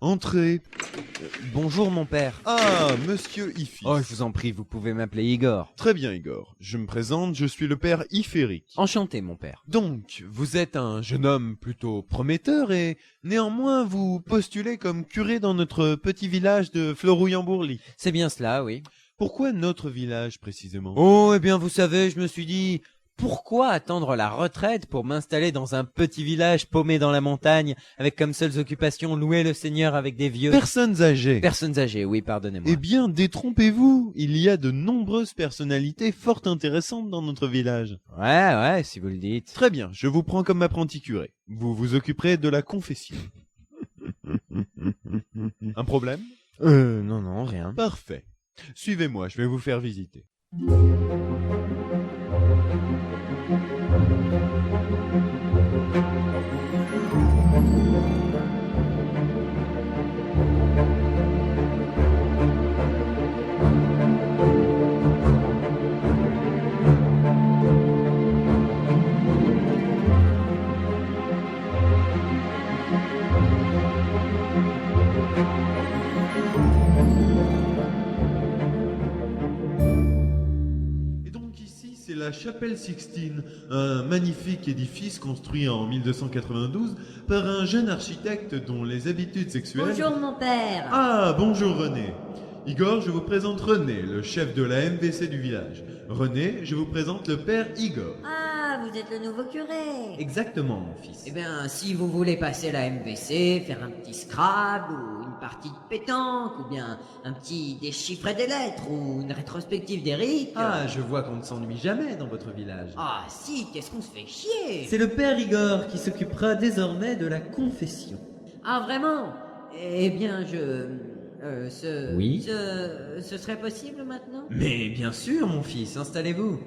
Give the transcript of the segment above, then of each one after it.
Entrez. Bonjour mon père. Ah, monsieur Ifis. Oh, je vous en prie, vous pouvez m'appeler Igor. Très bien, Igor. Je me présente, je suis le père Iféric. Enchanté mon père. Donc, vous êtes un jeune homme plutôt prometteur et néanmoins vous postulez comme curé dans notre petit village de Florouillan-Bourly. C'est bien cela, oui. Pourquoi notre village précisément? Oh, eh bien vous savez, je me suis dit, pourquoi attendre la retraite pour m'installer dans un petit village paumé dans la montagne, avec comme seules occupations louer le Seigneur avec des vieux... Personnes âgées. Personnes âgées, oui, pardonnez-moi. Eh bien, détrompez-vous, il y a de nombreuses personnalités fort intéressantes dans notre village. Ouais, si vous le dites. Très bien, je vous prends comme apprenti curé. Vous vous occuperez de la confession. Un problème? Non, rien. Parfait. Suivez-moi, je vais vous faire visiter. Et donc ici, c'est la chapelle Sixtine, un magnifique édifice construit en 1292 par un jeune architecte dont les habitudes sexuelles... Bonjour mon père. Ah, bonjour René. Igor, je vous présente René, le chef de la MVC du village. René, je vous présente le père Igor. Ah, vous êtes le nouveau curé. Exactement, mon fils. Eh bien, si vous voulez passer la MVC, faire un petit Scrabble, ou une partie de pétanque, ou bien un petit déchiffrer des lettres, ou une rétrospective d'Eric... Ah, je vois qu'on ne s'ennuie jamais dans votre village. Ah si, qu'est-ce qu'on se fait chier. C'est le père Igor qui s'occupera désormais de la confession. Ah vraiment? Eh bien, Oui. Ce serait possible maintenant? Mais bien sûr, mon fils, installez-vous.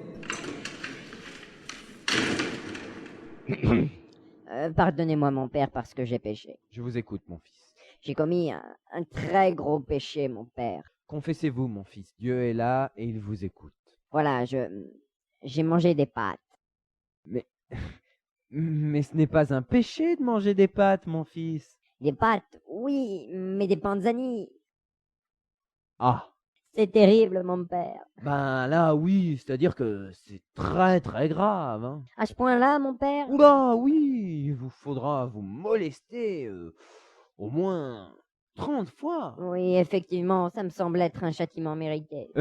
Pardonnez-moi mon père parce que j'ai péché. Je vous écoute, mon fils. J'ai commis un très gros péché mon père. Confessez-vous, mon fils. Dieu est là et il vous écoute. Voilà, j'ai mangé des pâtes. Mais ce n'est pas un péché de manger des pâtes, mon fils. Des pâtes, oui, mais des panzani. Ah, C'est terrible mon père. ben là, oui, c'est-à-dire que c'est très très grave, hein. À ce point-là mon père? Oula, oui, il vous faudra vous molester au moins 30 fois. Oui, effectivement, ça me semble être un châtiment mérité.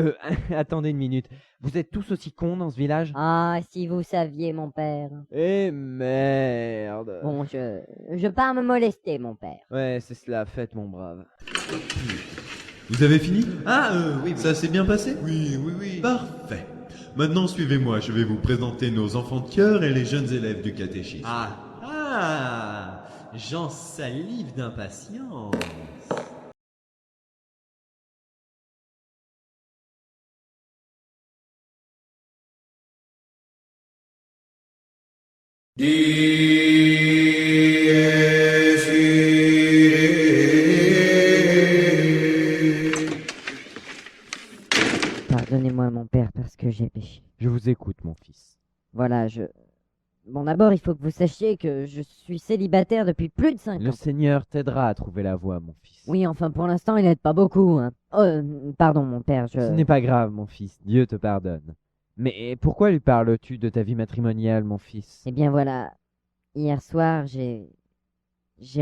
Attendez une minute. Vous êtes tous aussi cons dans ce village? Ah, si vous saviez mon père. Eh merde. Bon, je pars me molester mon père. Ouais, c'est cela, faites mon brave. Vous avez fini? Oui. Ça s'est bien passé? Oui. Parfait. Maintenant, suivez-moi, je vais vous présenter nos enfants de cœur et les jeunes élèves du catéchisme. J'en salive d'impatience. Pardonnez-moi mon père parce que j'ai péché. Je vous écoute, mon fils. Voilà, Bon, d'abord, il faut que vous sachiez que je suis célibataire depuis plus de 5 Le ans. Seigneur t'aidera à trouver la voie, mon fils. Oui, enfin, pour l'instant, il n'aide pas beaucoup, hein. Pardon, mon père, Ce n'est pas grave, mon fils. Dieu te pardonne. Mais pourquoi lui parles-tu de ta vie matrimoniale, mon fils? Eh bien, voilà. Hier soir, j'ai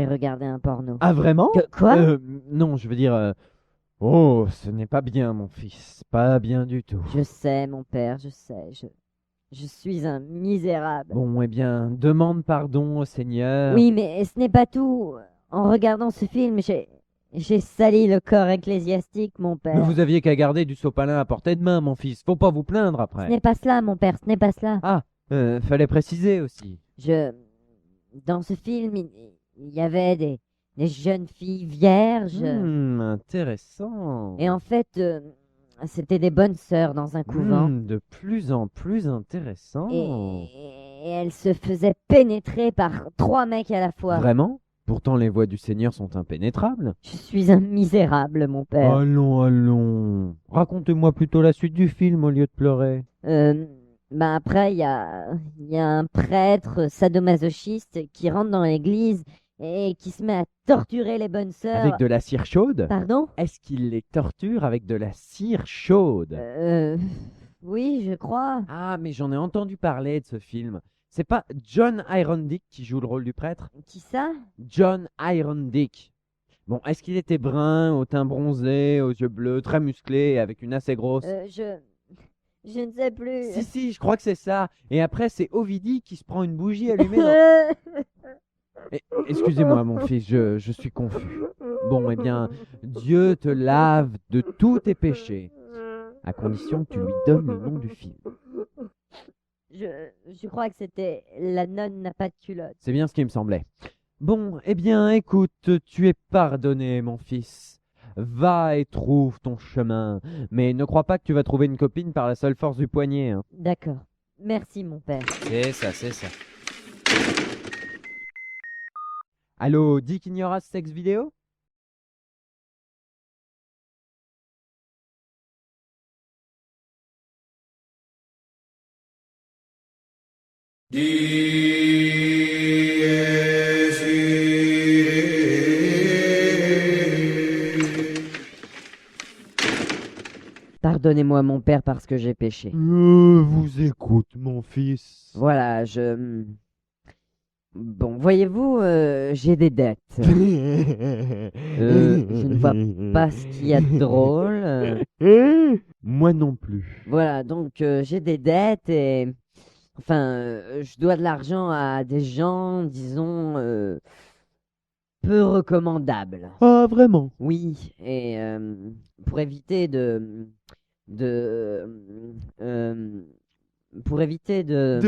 regardé un porno. Ah, vraiment? Quoi? Non, je veux dire... Oh, ce n'est pas bien, mon fils. Pas bien du tout. Je sais, mon père, je sais. Je suis un misérable. Bon, eh bien, demande pardon au Seigneur. Oui, mais ce n'est pas tout. En regardant ce film, j'ai sali le corps ecclésiastique, mon père. Mais vous aviez qu'à garder du sopalin à portée de main, mon fils. Faut pas vous plaindre Ce après. n'est pas cela, mon père, ce n'est pas cela. Fallait préciser aussi. Dans ce film, il y avait des jeunes filles vierges. Intéressant. Et en fait, c'était des bonnes sœurs dans un couvent. De plus en plus intéressant. Et elles se faisaient pénétrer par 3 mecs à la fois. Vraiment? Pourtant, les voies du Seigneur sont impénétrables. Je suis un misérable, mon père. Allons. Racontez-moi plutôt la suite du film au lieu de pleurer. Bah après, il y a un prêtre sadomasochiste qui rentre dans l'église et qui se met à torturer les bonnes Avec sœurs. de la cire chaude? Pardon? Est-ce qu'il les torture avec de la cire chaude? Oui, je crois. Ah, mais j'en ai entendu parler de ce film. C'est pas John Ironic qui joue le rôle du prêtre? Qui ça? John Ironic. Bon, est-ce qu'il était brun, au teint bronzé, aux yeux bleus, très musclé et avec une assez grosse? Je ne sais plus. Si, je crois que c'est ça. Et après, c'est Ovidie qui se prend une bougie allumée dans... Excusez-moi, mon fils, je suis confus. Bon, eh bien, Dieu te lave de tous tes péchés, à condition que tu lui donnes le nom du film. Je crois que c'était La nonne n'a pas de culotte. C'est bien ce qui me semblait. Bon, eh bien, écoute, tu es pardonné, mon fils. Va et trouve ton chemin. Mais ne crois pas que tu vas trouver une copine par la seule force du poignet, hein. D'accord. Merci, mon père. C'est ça, c'est ça. Allô, Dick Ignoras Sex Vidéo? Pardonnez-moi, mon père, parce que j'ai péché. Je vous écoute, mon fils. Voilà, Bon, voyez-vous, j'ai des dettes. Je ne vois pas ce qu'il y a de drôle. Moi non plus. Voilà, donc j'ai des dettes et... Enfin, je dois de l'argent à des gens, disons, peu recommandables. Ah, vraiment? Oui, et pour éviter de, euh, pour éviter de,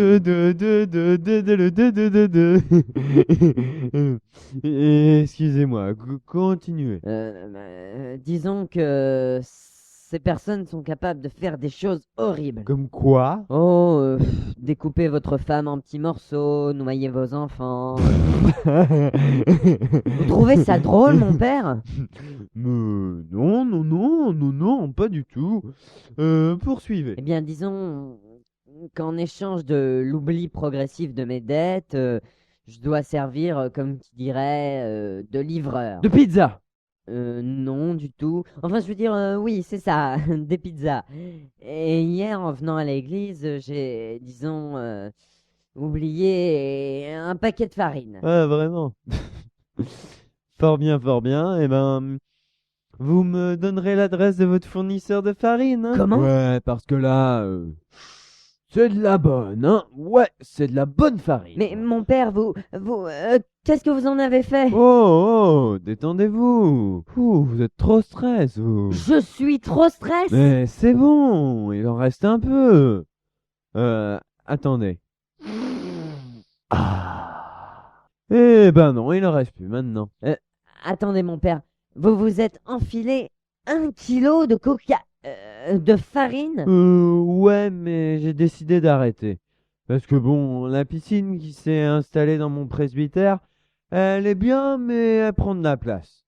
Excusez-moi, continuez. disons que ces personnes sont capables de faire des choses horribles. Comme quoi? Oh, découper votre femme en petits morceaux, noyer vos enfants. Vous trouvez ça drôle, mon père? Non, pas du tout. Poursuivez. Eh bien, disons qu'en échange de l'oubli progressif de mes dettes, je dois servir, comme qui dirait, de livreur. De pizza. Non, du tout. Enfin, je veux dire, oui, c'est ça, des pizzas. Et hier, en venant à l'église, j'ai, disons, oublié un paquet de farine. Ah, vraiment? Fort bien. Eh ben, vous me donnerez l'adresse de votre fournisseur de farine, hein? Comment? Ouais, parce que là, c'est de la bonne, hein? Ouais, c'est de la bonne farine. Mais mon père, qu'est-ce que vous en avez fait? Oh, détendez-vous. Ouh, vous êtes trop stress, vous. Je suis trop stress. Mais c'est bon, il en reste un peu. Attendez. Ah. Eh ben non, il en reste plus maintenant. Attendez, mon père, vous vous êtes enfilé 1 kilo de farine? Ouais, mais j'ai décidé d'arrêter. Parce que bon, la piscine qui s'est installée dans mon presbytère, elle est bien, mais elle prend de la place.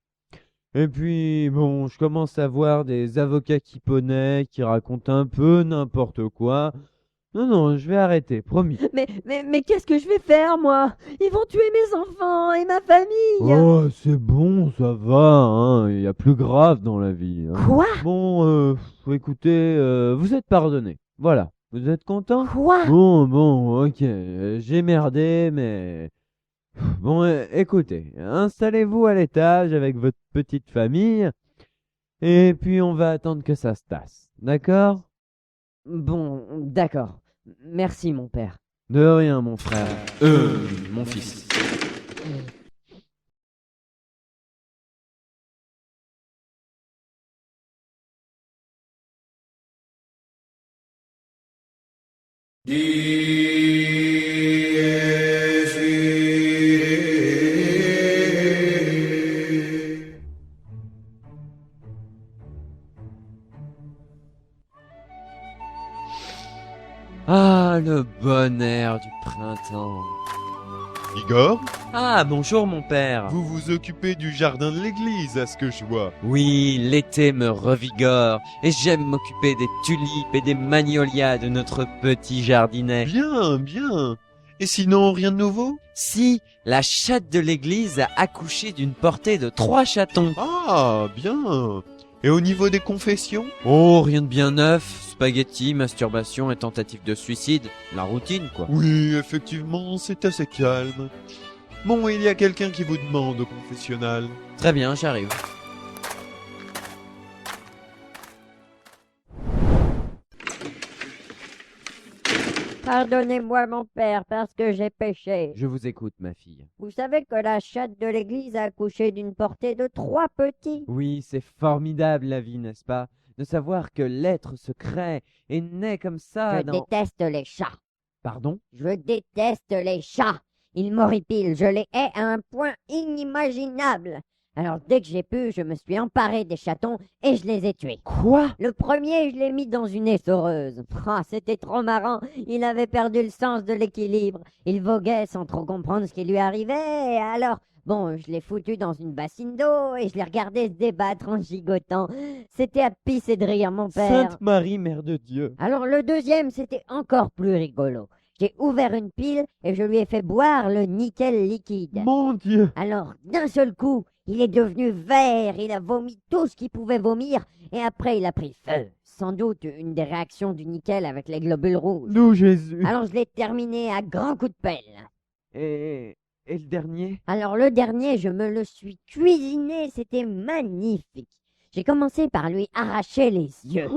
Et puis, bon, je commence à voir des avocats qui poney, qui racontent un peu n'importe quoi. Non, je vais arrêter, promis. Mais qu'est-ce que je vais faire, moi? Ils vont tuer mes enfants et ma famille. Oh, c'est bon, ça va, hein. Il y a plus grave dans la vie, hein. Quoi? Bon, écoutez, vous êtes pardonné. Voilà. Vous êtes content? Quoi? Bon, ok. J'ai merdé, mais... Bon, écoutez, installez-vous à l'étage avec votre petite famille, et puis on va attendre que ça se tasse. D'accord? Bon, d'accord. Merci, mon père. De rien, mon frère. Mon fils. Ah, le bon air du printemps. Igor, Ah, bonjour mon père. vous vous occupez du jardin de l'église, à ce que je vois. Oui, l'été me revigore et j'aime m'occuper des tulipes et des magnolias de notre petit jardinet. Bien, bien. Et sinon, rien de nouveau? Si, la chatte de l'église a accouché d'une portée de 3 chatons. Ah, bien. Et au niveau des confessions? Oh, rien de bien neuf. Spaghetti, masturbation et tentative de suicide. La routine, quoi. Oui, effectivement, c'est assez calme. Bon, il y a quelqu'un qui vous demande au confessionnal. Très bien, j'arrive. Pardonnez-moi, mon père, parce que j'ai péché. Je vous écoute, ma fille. Vous savez que la chatte de l'église a accouché d'une portée de 3 petits. Oui, c'est formidable la vie, n'est-ce pas? De savoir que l'être se crée et naît comme ça Je dans... déteste les chats. Pardon? Je déteste les chats. Ils m'horripilent. Je les hais à un point inimaginable. Alors dès que j'ai pu, je me suis emparé des chatons et je les ai tués. Quoi? Le premier, je l'ai mis dans une essoreuse. Ah, c'était trop marrant. Il avait perdu le sens de l'équilibre. Il voguait sans trop comprendre ce qui lui arrivait. Et alors, bon, je l'ai foutu dans une bassine d'eau et je l'ai regardé se débattre en gigotant. C'était à pisser de rire, mon père. Sainte Marie, Mère de Dieu. Alors le deuxième, c'était encore plus rigolo. J'ai ouvert une pile et je lui ai fait boire le nickel liquide. Mon Dieu! Alors, d'un seul coup, il est devenu vert, il a vomi tout ce qu'il pouvait vomir, et après il a pris feu. Sans doute une des réactions du nickel avec les globules rouges. Nous, Jésus! Alors je l'ai terminé à grands coups de pelle. Et le dernier? Alors le dernier, je me le suis cuisiné, c'était magnifique. J'ai commencé par lui arracher les yeux.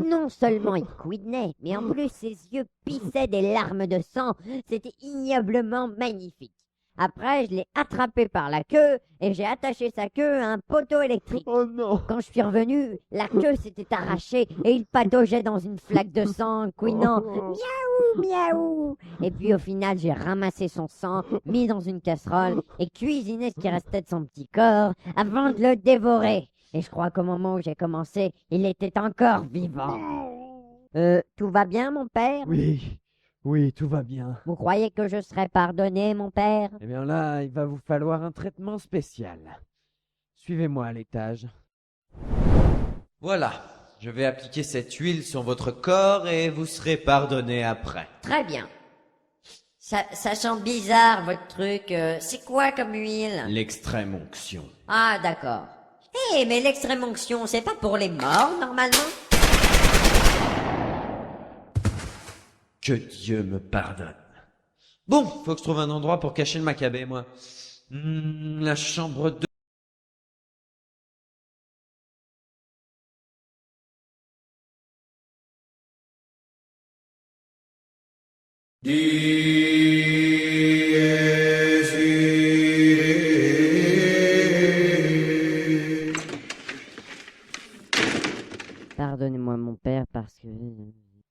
Non seulement il couinait, mais en plus ses yeux pissaient des larmes de sang. C'était ignoblement magnifique. Après, je l'ai attrapé par la queue et j'ai attaché sa queue à un poteau électrique. Oh non! Quand je suis revenu, la queue s'était arrachée et il pataugeait dans une flaque de sang, couinant miaou, miaou. Et puis au final, j'ai ramassé son sang, mis dans une casserole et cuisiné ce qui restait de son petit corps avant de le dévorer. Et je crois qu'au moment où j'ai commencé, il était encore vivant. Tout va bien, mon père? Oui, oui, tout va bien. Vous croyez que je serai pardonné, mon père? Eh bien là, il va vous falloir un traitement spécial. Suivez-moi à l'étage. Voilà, je vais appliquer cette huile sur votre corps et vous serez pardonné après. Très bien. Ça sent bizarre, votre truc. C'est quoi comme huile? L'extrême onction. Ah, d'accord. Eh, mais l'extrême onction, c'est pas pour les morts, normalement? Que Dieu me pardonne. Bon, faut que je trouve un endroit pour cacher le macabé, moi. La chambre 2. Pardonnez-moi, mon père, parce que...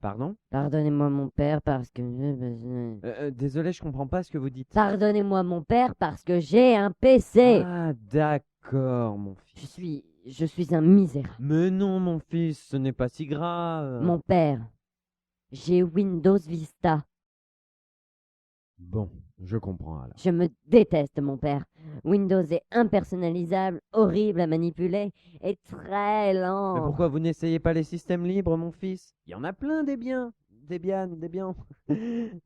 Pardon? Pardonnez-moi, mon père, parce que... Désolé, je comprends pas ce que vous dites. Pardonnez-moi, mon père, parce que j'ai un PC. Ah, d'accord, mon fils. Je suis un misérable. Mais non, mon fils, ce n'est pas si grave. Mon père, j'ai Windows Vista. Bon, je comprends alors. Je me déteste, mon père. Windows est impersonnalisable, horrible à manipuler et très lent. Mais pourquoi vous n'essayez pas les systèmes libres, mon fils? Il y en a plein des biens. Des biens.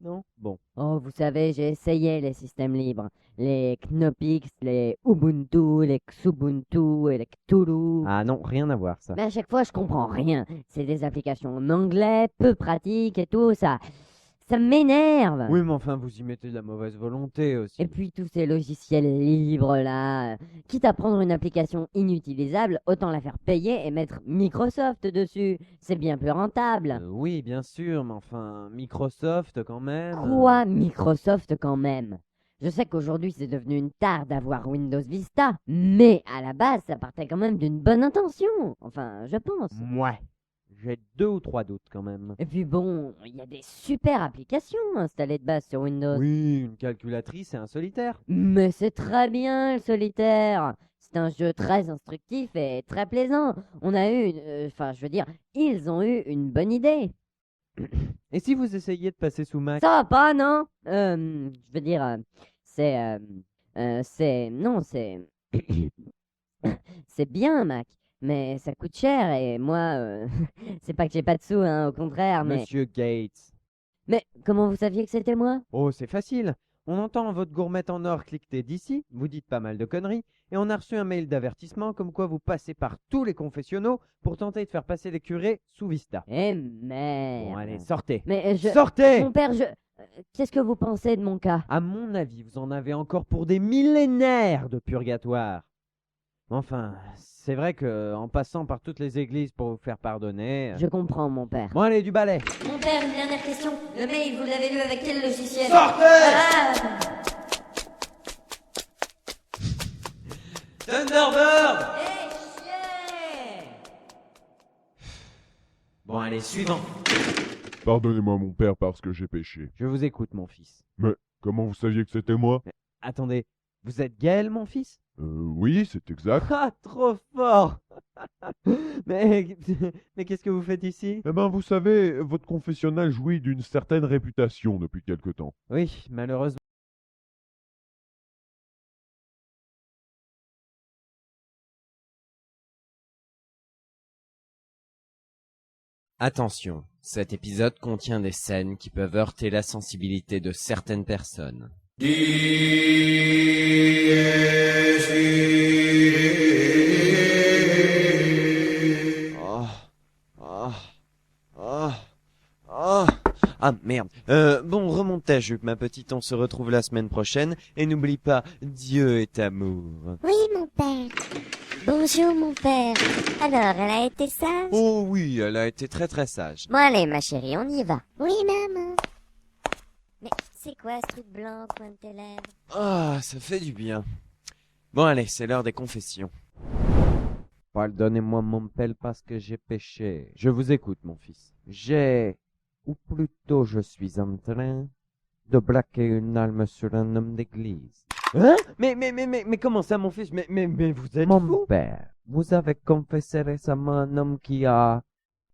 Non? Bon. Oh, vous savez, j'ai essayé les systèmes libres. Les Knoppix, les Ubuntu, les Xubuntu et les Cthulhu. Ah non, rien à voir ça. Mais à chaque fois, je comprends rien. C'est des applications en anglais, peu pratiques et tout, ça m'énerve. Oui, mais enfin, vous y mettez de la mauvaise volonté aussi. Et puis tous ces logiciels libres là, quitte à prendre une application inutilisable, autant la faire payer et mettre Microsoft dessus. C'est bien plus rentable. Oui, bien sûr, mais enfin, Microsoft quand même. Quoi, Microsoft quand même? Je sais qu'aujourd'hui c'est devenu une tare d'avoir Windows Vista, mais à la base ça partait quand même d'une bonne intention. Enfin, je pense. Ouais. J'ai 2 ou 3 doutes quand même. Et puis bon, il y a des super applications installées de base sur Windows. Oui, une calculatrice et un solitaire. Mais c'est très bien le solitaire. C'est un jeu très instructif et très plaisant. On a eu, je veux dire, ils ont eu une bonne idée. Et si vous essayiez de passer sous Mac? Ça va pas, non? Je veux dire, Non, c'est... C'est bien, Mac, mais ça coûte cher et moi, c'est pas que j'ai pas de sous, hein, au contraire, mais... Monsieur Gates. Mais comment vous saviez que c'était moi? Oh, c'est facile. On entend votre gourmette en or cliqueter d'ici, vous dites pas mal de conneries, et on a reçu un mail d'avertissement comme quoi vous passez par tous les confessionnaux pour tenter de faire passer les curés sous Vista. Eh merde. Bon, allez, sortez. Mais Sortez! Mon père, qu'est-ce que vous pensez de mon cas? À mon avis, vous en avez encore pour des millénaires de purgatoire. Enfin, c'est vrai que en passant par toutes les églises pour vous faire pardonner... Je comprends, mon père. Bon, allez, du balai. Mon père, une dernière question. Le mail, vous l'avez lu avec quel logiciel? Sortez! Ah Thunderbird! Eh, chier! Bon, allez, suivant. Pardonnez-moi mon père parce que j'ai péché. Je vous écoute, mon fils. Mais comment vous saviez que c'était moi? Attendez, vous êtes Gaël, mon fils? Oui, c'est exact. Ah, trop fort! Mais, mais qu'est-ce que vous faites ici? Eh ben, vous savez, votre confessionnal jouit d'une certaine réputation depuis quelque temps. Oui, malheureusement. Attention, cet épisode contient des scènes qui peuvent heurter la sensibilité de certaines personnes. Ah merde. Bon, remontage, ma petite, on se retrouve la semaine prochaine. Et n'oublie pas, Dieu est amour. Oui, mon père. Bonjour, mon père. Alors, elle a été sage? Oh oui, elle a été très très sage. Bon, allez, ma chérie, on y va. Oui, maman. Mais c'est quoi ce truc blanc au coin de tes lèvres? Ah, ça fait du bien. Bon allez, c'est l'heure des confessions. Pardonnez-moi, mon père, parce que j'ai péché. Je vous écoute, mon fils. Ou plutôt je suis en train de braquer une arme sur un homme d'église. Hein? Mais comment ça, mon fils? Mais vous êtes Mon fou? père, vous avez confessé récemment un homme qui a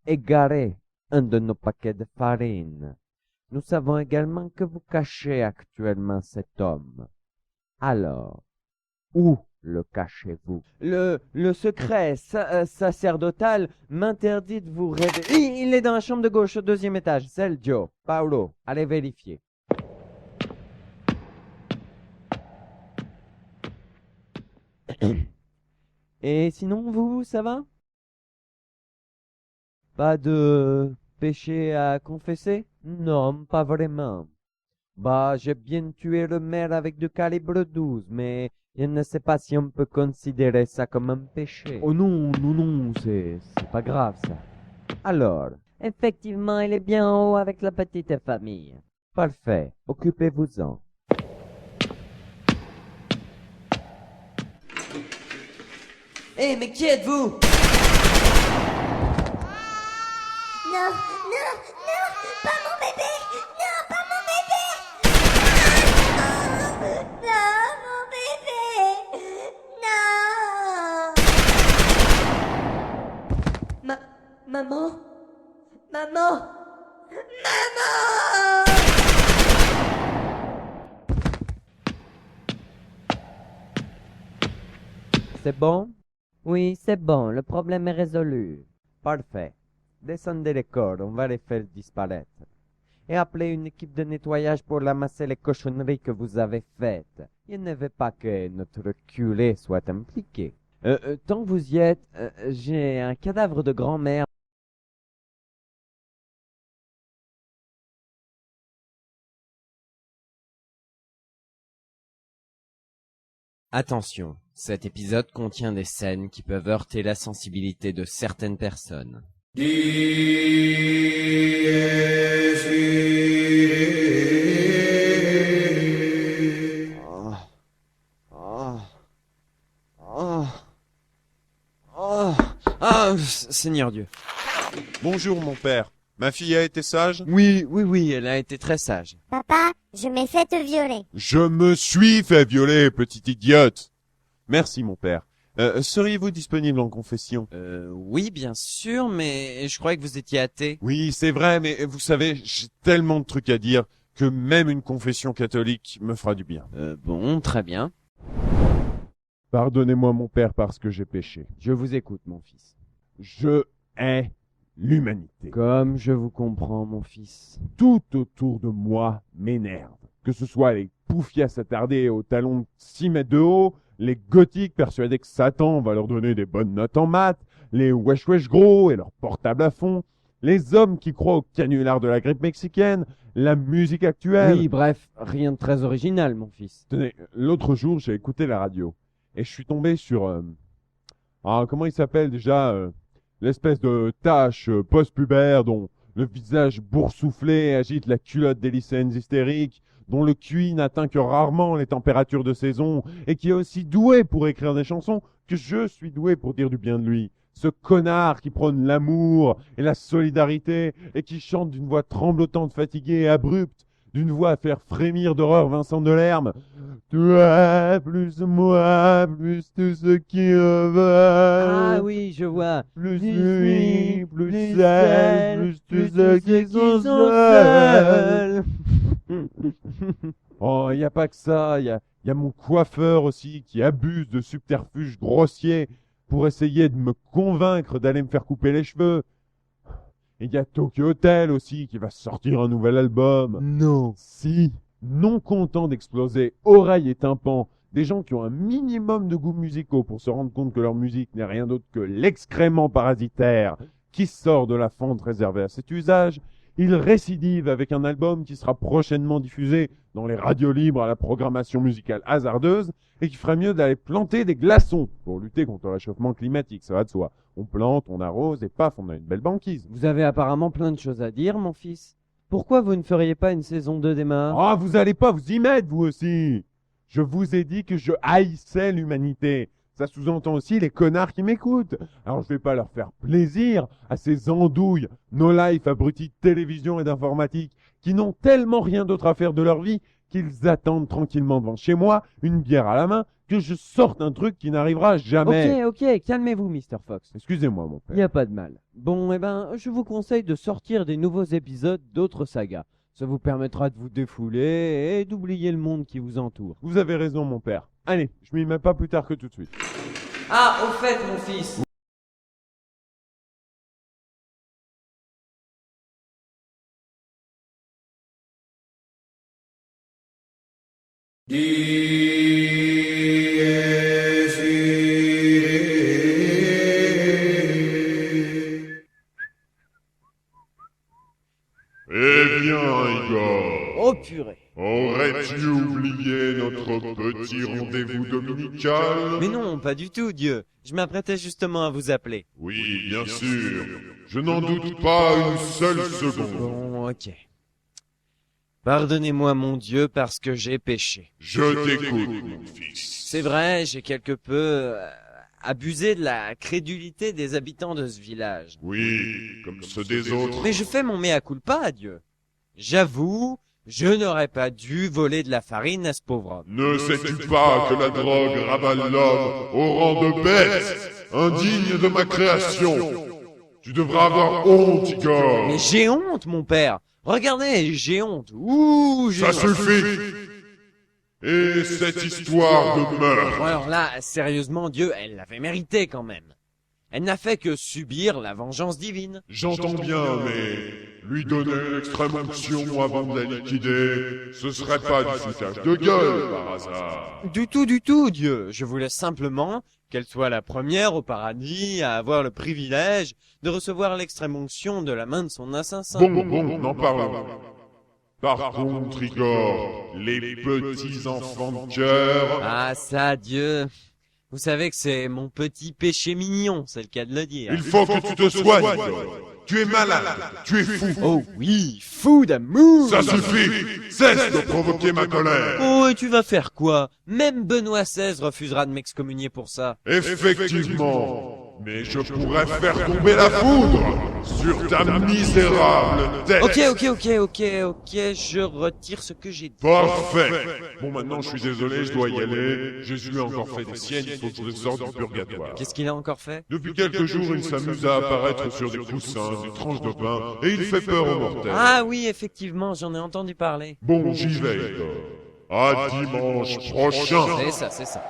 égaré un de nos paquets de farine. Nous savons également que vous cachez actuellement cet homme. Alors, où le cachez-vous? Le secret sacerdotal m'interdit de vous révéler. Il est dans la chambre de gauche au 2e étage. Sergio, Paolo, allez vérifier. Et sinon, vous, ça va? Pas de péché à confesser? Non, pas vraiment. Bah, j'ai bien tué le maire avec du calibre 12, mais je ne sais pas si on peut considérer ça comme un péché. Oh non, c'est pas grave ça. Alors, Effectivement, il est bien en haut avec la petite famille. parfait, occupez-vous-en. Eh, mais qui êtes-vous? Non, non, non, pas mon bébé! Non, pas mon bébé! Non, non, mon bébé! Non! Maman? Maman? C'est bon? Oui, c'est bon, le problème est résolu. Parfait. Descendez les corps, on va les faire disparaître. Et appelez une équipe de nettoyage pour ramasser les cochonneries que vous avez faites. Il ne veut pas que notre curé soit impliqué. Tant que vous y êtes, j'ai un cadavre de grand-mère. Attention, cet épisode contient des scènes qui peuvent heurter la sensibilité de certaines personnes. Seigneur Dieu. Bonjour mon père. Ma fille a été sage? Oui, elle a été très sage. Papa, je m'ai fait te violer. Je me suis fait violer, petite idiote. Merci mon père. Seriez-vous disponible en confession? Oui, bien sûr, mais je croyais que vous étiez athée. Oui, c'est vrai, mais vous savez, j'ai tellement de trucs à dire que même une confession catholique me fera du bien. Bon, très bien. Pardonnez-moi mon père parce que j'ai péché. Je vous écoute, mon fils. Je hais l'humanité. Comme je vous comprends, mon fils. Tout autour de moi m'énerve. Que ce soit les poufias attardés aux talons de 6 mètres de haut, les gothiques persuadés que Satan va leur donner des bonnes notes en maths, les wesh gros et leurs portables à fond, les hommes qui croient au canular de la grippe mexicaine, la musique actuelle. Oui, bref, rien de très original, mon fils. Tenez, l'autre jour, j'ai écouté la radio et je suis tombé sur... comment il s'appelle déjà l'espèce de tache post-pubère dont le visage boursouflé agite la culotte des lycéennes hystériques, dont le QI n'atteint que rarement les températures de saison, et qui est aussi doué pour écrire des chansons que je suis doué pour dire du bien de lui. Ce connard qui prône l'amour et la solidarité, et qui chante d'une voix tremblotante, fatiguée et abrupte, d'une voix à faire frémir d'horreur Vincent Delerme. Toi, plus moi, plus tous ceux qui me veulent. Ah oui, je vois. Plus lui, plus elle, plus tous ceux qui sont seuls. Oh, il n'y a pas que ça, il y a mon coiffeur aussi qui abuse de subterfuges grossiers pour essayer de me convaincre d'aller me faire couper les cheveux. Et il y a Tokyo Hotel aussi qui va sortir un nouvel album. Non. Si, non content d'exploser oreilles et tympans, des gens qui ont un minimum de goûts musicaux pour se rendre compte que leur musique n'est rien d'autre que l'excrément parasitaire qui sort de la fente réservée à cet usage, il récidive avec un album qui sera prochainement diffusé dans les radios libres à la programmation musicale hasardeuse et qui ferait mieux d'aller planter des glaçons pour lutter contre le réchauffement climatique, ça va de soi. On plante, on arrose et paf, on a une belle banquise. Vous avez apparemment plein de choses à dire, mon fils. Pourquoi vous ne feriez pas une saison 2 des Mahas? Ah, vous allez pas vous y mettre, vous aussi. Je vous ai dit que je haïssais l'humanité. Ça sous-entend aussi les connards qui m'écoutent. Alors je vais pas leur faire plaisir à ces andouilles, no life abrutis de télévision et d'informatique, qui n'ont tellement rien d'autre à faire de leur vie qu'ils attendent tranquillement devant chez moi, une bière à la main, que je sorte un truc qui n'arrivera jamais. Ok, calmez-vous, Mr. Fox. Excusez-moi, mon Il n'y père. a pas de mal. Bon, je vous conseille de sortir des nouveaux épisodes d'autres sagas. Ça vous permettra de vous défouler et d'oublier le monde qui vous entoure. Vous avez raison, mon père. Allez, je m'y mets pas plus tard que tout de suite. Ah, au fait, mon fils. Eh bien, Igor, Oh purée. aurais-tu oublié notre petit rendez-vous dominical? Mais non, pas du tout, Dieu. Je m'apprêtais justement à vous appeler. Oui, bien sûr. Je n'en doute pas une seule seconde. Bon, ok. Pardonnez-moi, mon Dieu, parce que j'ai péché. Je t'écoute, mon fils. C'est vrai, j'ai quelque peu abusé de la crédulité des habitants de ce village. Oui, comme ceux des autres. Mais je fais mon mea culpa, Dieu. J'avoue, je n'aurais pas dû voler de la farine à ce pauvre homme. Ne sais-tu pas que la drogue ravale l'homme au rang de bête, indigne de ma création? Tu devras avoir honte, Igor. Mais j'ai honte, mon père. Regardez, j'ai honte. Ouh, j'ai Ça suffit. Et cette histoire de meurtre? Bon, alors là, sérieusement, Dieu, elle l'avait mérité quand même. Elle n'a fait que subir la vengeance divine. J'entends bien, mais lui donner l'extrême onction avant de la liquider, ce serait pas du foutage de gueule par hasard. Du tout, Dieu. Je voulais simplement qu'elle soit la première au paradis à avoir le privilège de recevoir l'extrême onction de la main de son assassin. Bon, n'en parlons. Par contre, Igor, les petits enfants de cœur... Ah ça, Dieu. Vous savez que c'est mon petit péché mignon, c'est le cas de le dire. Il faut que tu te soignes, Igor. Tu es malade, tu es fou. Oh oui, fou d'amour. Ça suffit. Cesse de provoquer ma colère. Oh, et tu vas faire quoi? Même Benoît XVI refusera de m'excommunier pour ça. Effectivement, Mais je pourrais faire tomber la foudre sur ta misérable tête. Ok, je retire ce que j'ai dit. Parfait. Bon, maintenant, je suis désolé, je dois y aller. Jésus a encore fait des siennes, il faut que je sorte du purgatoire. Qu'est-ce qu'il a encore fait? Depuis quelques jours, il s'amuse à apparaître sur des coussins, des tranches de pain, et il fait peur aux mortels. Ah oui, effectivement, j'en ai entendu parler. Bon, j'y vais, Igor. À dimanche prochain. C'est ça.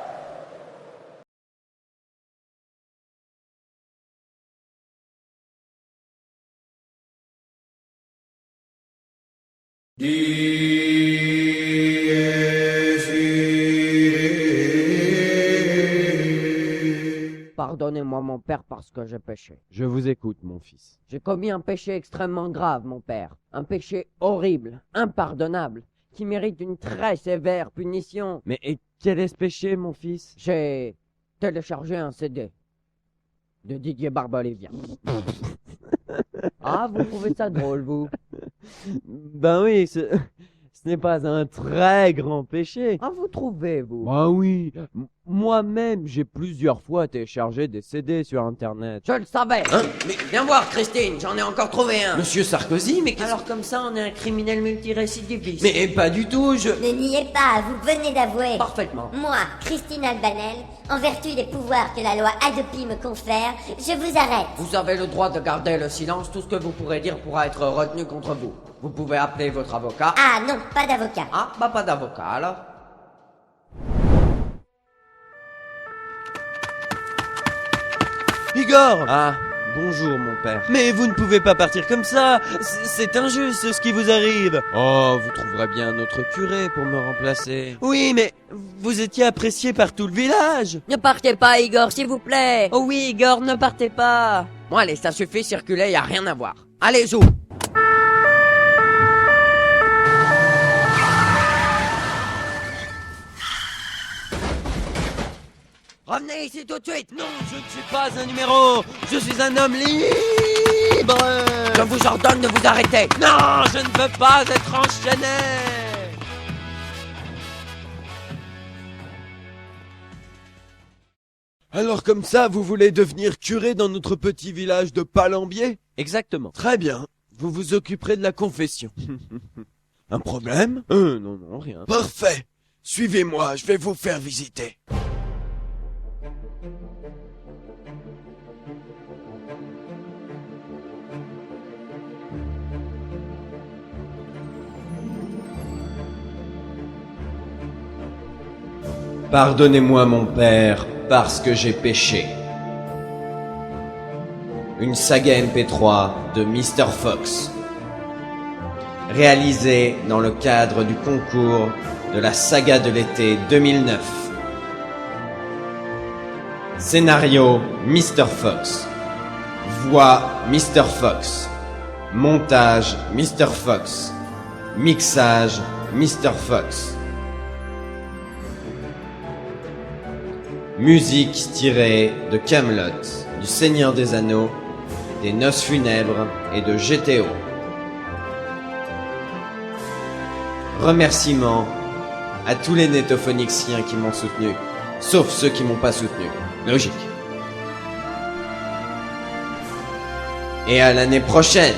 Pardonnez-moi mon père parce que j'ai péché. Je vous écoute, mon fils. J'ai commis un péché extrêmement grave, mon père. Un péché horrible, impardonnable, qui mérite une très sévère punition. Mais et quel est ce péché, mon fils? J'ai téléchargé un CD de Didier Barbelivien. Ah, vous trouvez ça drôle, vous? Ben oui, ce n'est pas un très grand péché. Ah, vous trouvez, vous? Ben oui, moi-même, j'ai plusieurs fois téléchargé des CD sur Internet. Je le savais. Hein? Mais viens voir, Christine, j'en ai encore trouvé un. Monsieur Sarkozy, mais qu'est-ce... Alors comme ça, on est un criminel multirécidiviste. Mais pas du tout, je... Ne niez pas, vous venez d'avouer. Parfaitement. Moi, Christine Albanel, en vertu des pouvoirs que la loi Hadopi me confère, je vous arrête. Vous avez le droit de garder le silence, tout ce que vous pourrez dire pourra être retenu contre vous. Vous pouvez appeler votre avocat. Ah non, pas d'avocat. Ah, bah pas d'avocat alors. Igor! Ah, bonjour, mon père. Mais vous ne pouvez pas partir comme ça. C'est injuste ce qui vous arrive. Oh, vous trouverez bien un autre curé pour me remplacer. Oui, mais vous étiez apprécié par tout le village. Ne partez pas, Igor, s'il vous plaît. Oh oui, Igor, ne partez pas. Bon allez, ça suffit, circuler, y a rien à voir. Allez, zou. Revenez ici tout de suite. Non, je ne suis pas un numéro. Je suis un homme libre. Je vous ordonne de vous arrêter. Non, je ne veux pas être enchaîné. Alors comme ça, vous voulez devenir curé dans notre petit village de Palambier? Exactement. Très bien. Vous vous occuperez de la confession. Un problème? Non, rien. Parfait. Suivez-moi, je vais vous faire visiter. Pardonnez-moi mon père, parce que j'ai péché. Une saga MP3 de Mr. Fox. Réalisée dans le cadre du concours de la saga de l'été 2009. Scénario Mr. Fox. Voix Mr. Fox. Montage Mr. Fox. Mixage Mr. Fox. Musique tirée de Camelot, du Seigneur des Anneaux, des Noces Funèbres et de GTO. Remerciements à tous les nétophonixiens qui m'ont soutenu, sauf ceux qui m'ont pas soutenu. Logique. Et à l'année prochaine!